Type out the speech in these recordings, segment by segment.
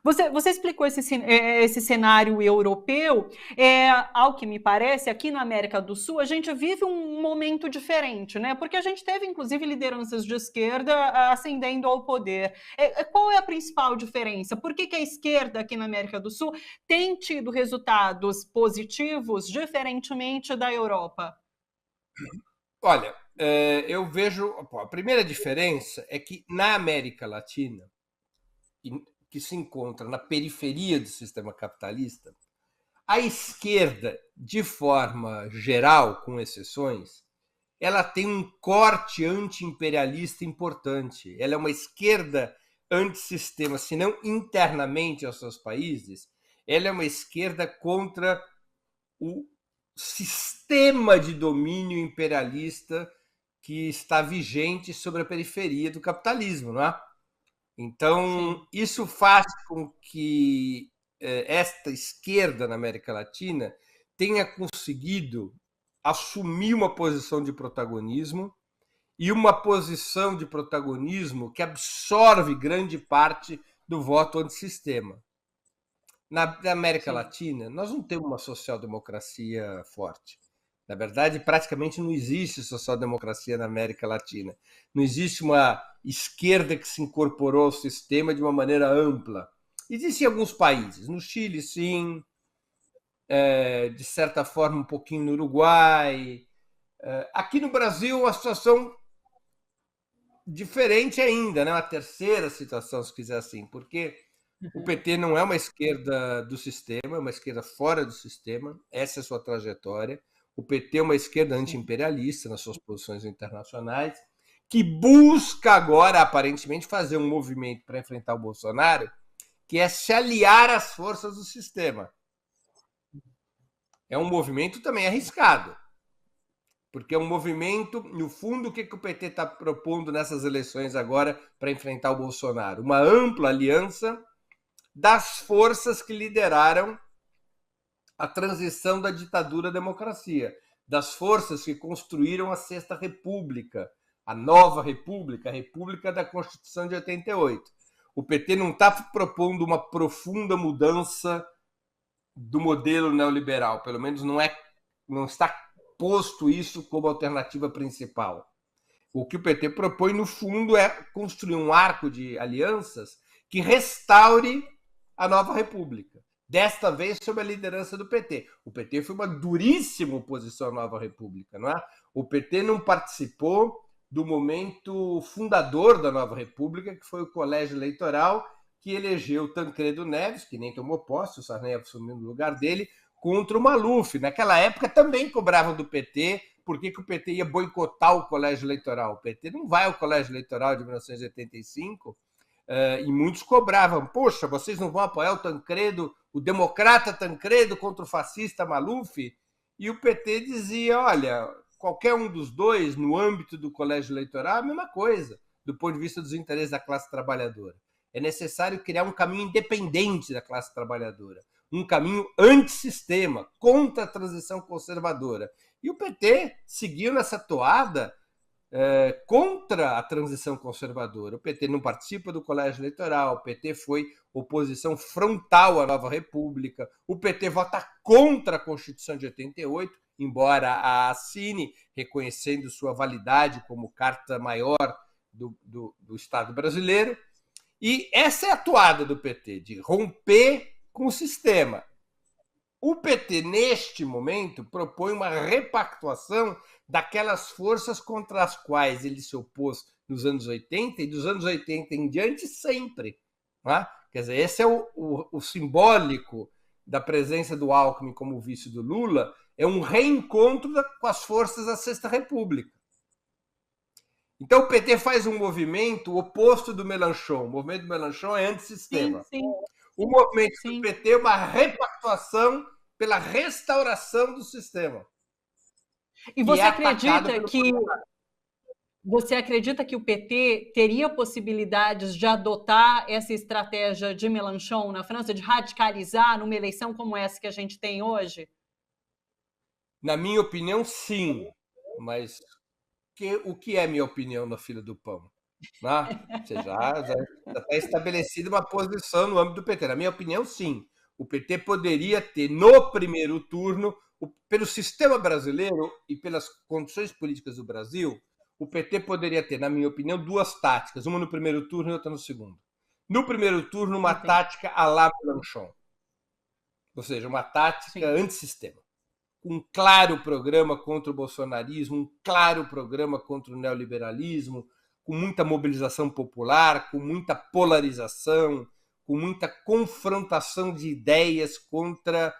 Você explicou esse cenário europeu. Ao que me parece, aqui na América do Sul, a gente vive um momento diferente, né? Porque a gente teve, inclusive, lideranças de esquerda ascendendo ao poder. Qual é a principal diferença? Por que a esquerda aqui na América do Sul tem tido resultados positivos, diferentemente da Europa? Olha, eu vejo. A primeira diferença é que na América Latina, que se encontra na periferia do sistema capitalista, a esquerda, de forma geral, com exceções, ela tem um corte anti-imperialista importante. Ela é uma esquerda antissistema, se não internamente aos seus países, ela é uma esquerda contra o sistema de domínio imperialista que está vigente sobre a periferia do capitalismo, não é? Então, Sim. isso faz com que esta esquerda na América Latina tenha conseguido assumir uma posição de protagonismo e uma posição de protagonismo que absorve grande parte do voto antissistema. Na América Sim. Latina, nós não temos uma social-democracia forte. Na verdade, praticamente não existe social-democracia na América Latina. Não existe uma esquerda que se incorporou ao sistema de uma maneira ampla. Existem alguns países. No Chile, sim. De certa forma, um pouquinho no Uruguai. Aqui no Brasil, a situação diferente ainda, né? Uma terceira situação, se quiser assim, porque o Uhum. PT não é uma esquerda do sistema, é uma esquerda fora do sistema, essa é a sua trajetória. O PT é uma esquerda Sim. anti-imperialista nas suas posições internacionais, que busca agora, aparentemente, fazer um movimento para enfrentar o Bolsonaro, que é se aliar às forças do sistema. É um movimento também arriscado, porque é um movimento, no fundo, o que o PT está propondo nessas eleições agora para enfrentar o Bolsonaro? Uma ampla aliança das forças que lideraram a transição da ditadura à democracia, das forças que construíram a Sexta República, a nova República, a República da Constituição de 88. O PT não está propondo uma profunda mudança do modelo neoliberal, pelo menos não está posto isso como alternativa principal. O que o PT propõe, no fundo, é construir um arco de alianças que restaure a nova República. Desta vez, sob a liderança do PT. O PT foi uma duríssima oposição à nova República, não é? O PT não participou do momento fundador da nova República, que foi o colégio eleitoral, que elegeu Tancredo Neves, que nem tomou posse, o Sarney assumiu no lugar dele, contra o Maluf. Naquela época também cobravam do PT por que o PT ia boicotar o colégio eleitoral. O PT não vai ao colégio eleitoral de 1985 e muitos cobravam, poxa, vocês não vão apoiar o Tancredo, o democrata Tancredo contra o fascista Maluf? E o PT dizia, olha, qualquer um dos dois, no âmbito do colégio eleitoral, é a mesma coisa, do ponto de vista dos interesses da classe trabalhadora. É necessário criar um caminho independente da classe trabalhadora, um caminho antissistema, contra a transição conservadora. E o PT seguiu nessa toada contra a transição conservadora. O PT não participa do colégio eleitoral, o PT foi oposição frontal à nova República, o PT vota contra a Constituição de 88, embora a assine, reconhecendo sua validade como carta maior do Estado brasileiro. E essa é a toada do PT, de romper com o sistema. O PT, neste momento, propõe uma repactuação daquelas forças contra as quais ele se opôs nos anos 80 e dos anos 80 em diante sempre. Né? Quer dizer, esse é o simbólico da presença do Alckmin como vice do Lula, é um reencontro com as forças da Sexta República. Então o PT faz um movimento oposto do Mélenchon. O movimento do Mélenchon é Sim, antissistema. sim, O movimento do sim. PT é uma repactuação pela restauração do sistema, E que é atacado pelo. você acredita que o PT teria possibilidades de adotar essa estratégia de Mélenchon na França, de radicalizar numa eleição como essa que a gente tem hoje? Na minha opinião, sim. Mas o que é minha opinião na fila do pão? né? Você já está estabelecida uma posição no âmbito do PT. Na minha opinião, sim. O PT poderia ter, no primeiro turno, pelo sistema brasileiro e pelas condições políticas do Brasil, o PT poderia ter, na minha opinião, duas táticas, uma no primeiro turno e outra no segundo. No primeiro turno, uma Entendi. tática à la Mélenchon, ou seja, uma tática Sim. antissistema. Um claro programa contra o bolsonarismo, um claro programa contra o neoliberalismo, com muita mobilização popular, com muita polarização, com muita confrontação de ideias contra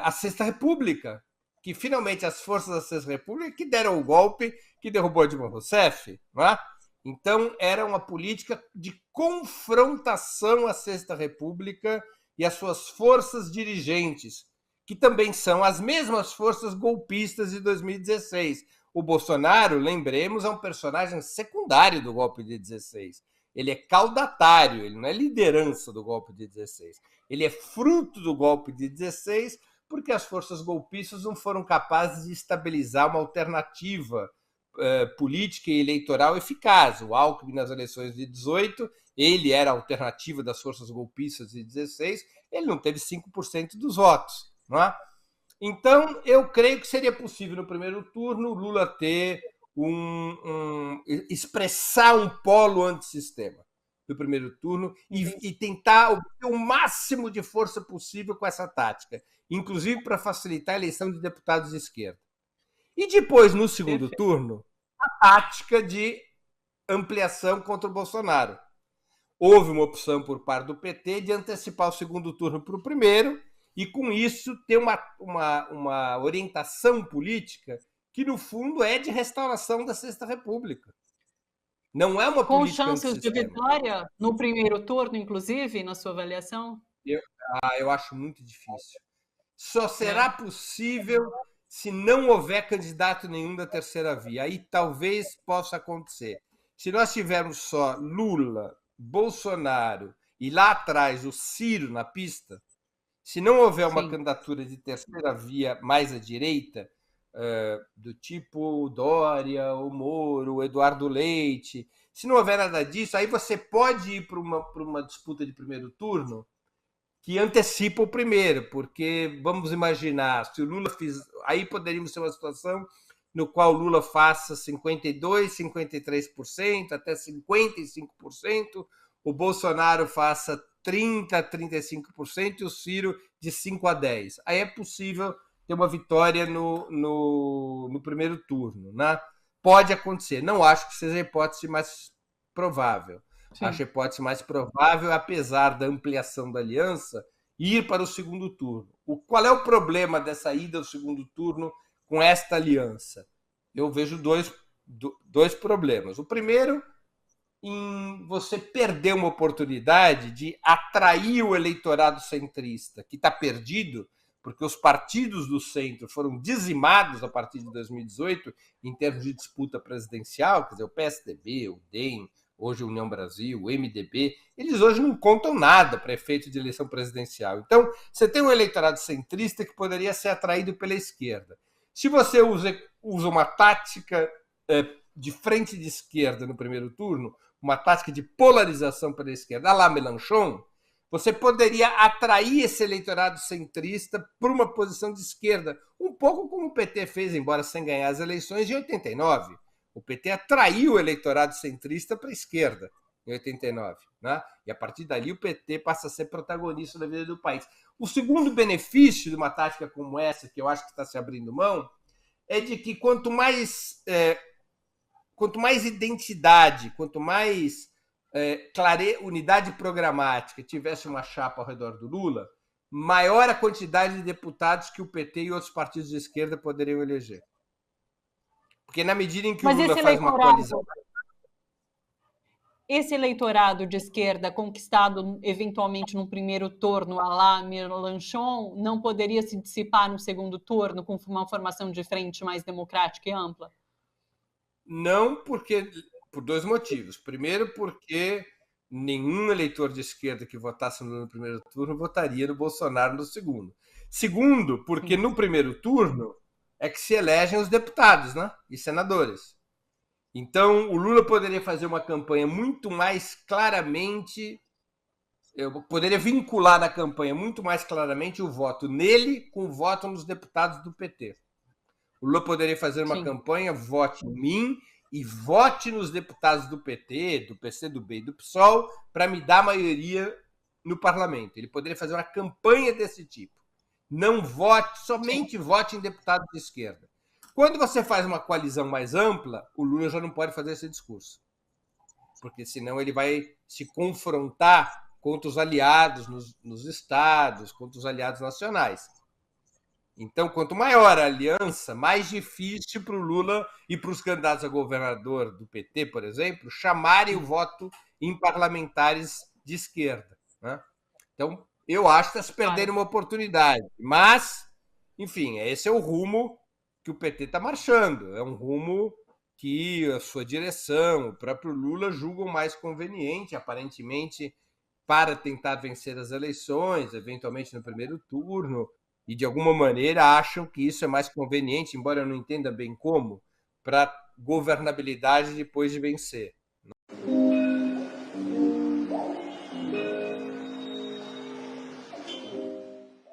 a Sexta República, que finalmente as forças da Sexta República que deram o golpe que derrubou Dilma Rousseff, não é? Então era uma política de confrontação à Sexta República e às suas forças dirigentes, que também são as mesmas forças golpistas de 2016. O Bolsonaro, lembremos, é um personagem secundário do golpe de 16. Ele é caudatário, ele não é liderança do golpe de 16. Ele é fruto do golpe de 16 porque as forças golpistas não foram capazes de estabilizar uma alternativa política e eleitoral eficaz. O Alckmin, nas eleições de 18, ele era a alternativa das forças golpistas de 16, ele não teve 5% dos votos. Não é? Então, eu creio que seria possível, no primeiro turno, o Lula ter expressar um polo antissistema no primeiro turno e tentar obter o máximo de força possível com essa tática, inclusive para facilitar a eleição de deputados de esquerda. E depois, no segundo turno, a tática de ampliação contra o Bolsonaro. Houve uma opção por parte do PT de antecipar o segundo turno para o primeiro e, com isso, ter uma orientação política que, no fundo, é de restauração da Sexta República. Não é uma Com política chances de antissistema. vitória no primeiro turno, inclusive, na sua avaliação? Eu acho muito difícil. Só será possível se não houver candidato nenhum da terceira via. Aí talvez possa acontecer. Se nós tivermos só Lula, Bolsonaro e lá atrás o Ciro na pista, se não houver uma candidatura de terceira via mais à direita, do tipo Dória, o Moro, o Eduardo Leite, se não houver nada disso, aí você pode ir para uma disputa de primeiro turno que antecipa o primeiro, porque vamos imaginar, se o Lula fizer, aí poderíamos ter uma situação no qual o Lula faça 52%, 53%, até 55%, o Bolsonaro faça 30%, 35% e o Ciro de 5% a 10%. Aí é possível ter uma vitória no primeiro turno. Né? Pode acontecer. Não acho que seja a hipótese mais provável. Sim. Acho a hipótese mais provável, apesar da ampliação da aliança, ir para o segundo turno. Qual é o problema dessa ida ao segundo turno com esta aliança? Eu vejo dois problemas. O primeiro, em você perder uma oportunidade de atrair o eleitorado centrista, que está perdido, porque os partidos do centro foram dizimados a partir de 2018 em termos de disputa presidencial, quer dizer, o PSDB, o DEM, hoje a União Brasil, o MDB, eles hoje não contam nada para efeito de eleição presidencial. Então, você tem um eleitorado centrista que poderia ser atraído pela esquerda. Se você usa uma tática de frente de esquerda no primeiro turno, uma tática de polarização pela esquerda, à la Mélenchon, você poderia atrair esse eleitorado centrista para uma posição de esquerda, um pouco como o PT fez, embora sem ganhar as eleições, de 89. O PT atraiu o eleitorado centrista para a esquerda em 89. Né? E a partir dali o PT passa a ser protagonista da vida do país. O segundo benefício de uma tática como essa, que eu acho que está se abrindo mão, é de que quanto mais identidade, quanto mais unidade programática tivesse uma chapa ao redor do Lula, maior a quantidade de deputados que o PT e outros partidos de esquerda poderiam eleger. Porque na medida em que o Lula faz uma coalizão... Esse eleitorado de esquerda conquistado eventualmente no primeiro turno, à la Mélenchon, não poderia se dissipar no segundo turno com uma formação de frente mais democrática e ampla? Não, por dois motivos. Primeiro, porque nenhum eleitor de esquerda que votasse no primeiro turno votaria no Bolsonaro no segundo. Segundo, porque no primeiro turno é que se elegem os deputados, né? E senadores. Então, o Lula poderia fazer uma campanha muito mais claramente, eu poderia vincular na campanha muito mais claramente o voto nele com o voto nos deputados do PT. O Lula poderia fazer uma Sim. campanha, vote em mim e vote nos deputados do PT, do PCdoB e do PSOL para me dar maioria no parlamento. Ele poderia fazer uma campanha desse tipo. Não vote, somente vote em deputados de esquerda. Quando você faz uma coalizão mais ampla, o Lula já não pode fazer esse discurso. Porque senão ele vai se confrontar contra os aliados nos estados, contra os aliados nacionais. Então, quanto maior a aliança, mais difícil para o Lula e para os candidatos a governador do PT, por exemplo, chamarem o voto em parlamentares de esquerda. Né? Então, eu acho que está se perdendo uma oportunidade. Mas, enfim, esse é o rumo que o PT está marchando. É um rumo que a sua direção, o próprio Lula julgam mais conveniente, aparentemente, para tentar vencer as eleições, eventualmente no primeiro turno, e de alguma maneira acham que isso é mais conveniente, embora eu não entenda bem como, para governabilidade depois de vencer.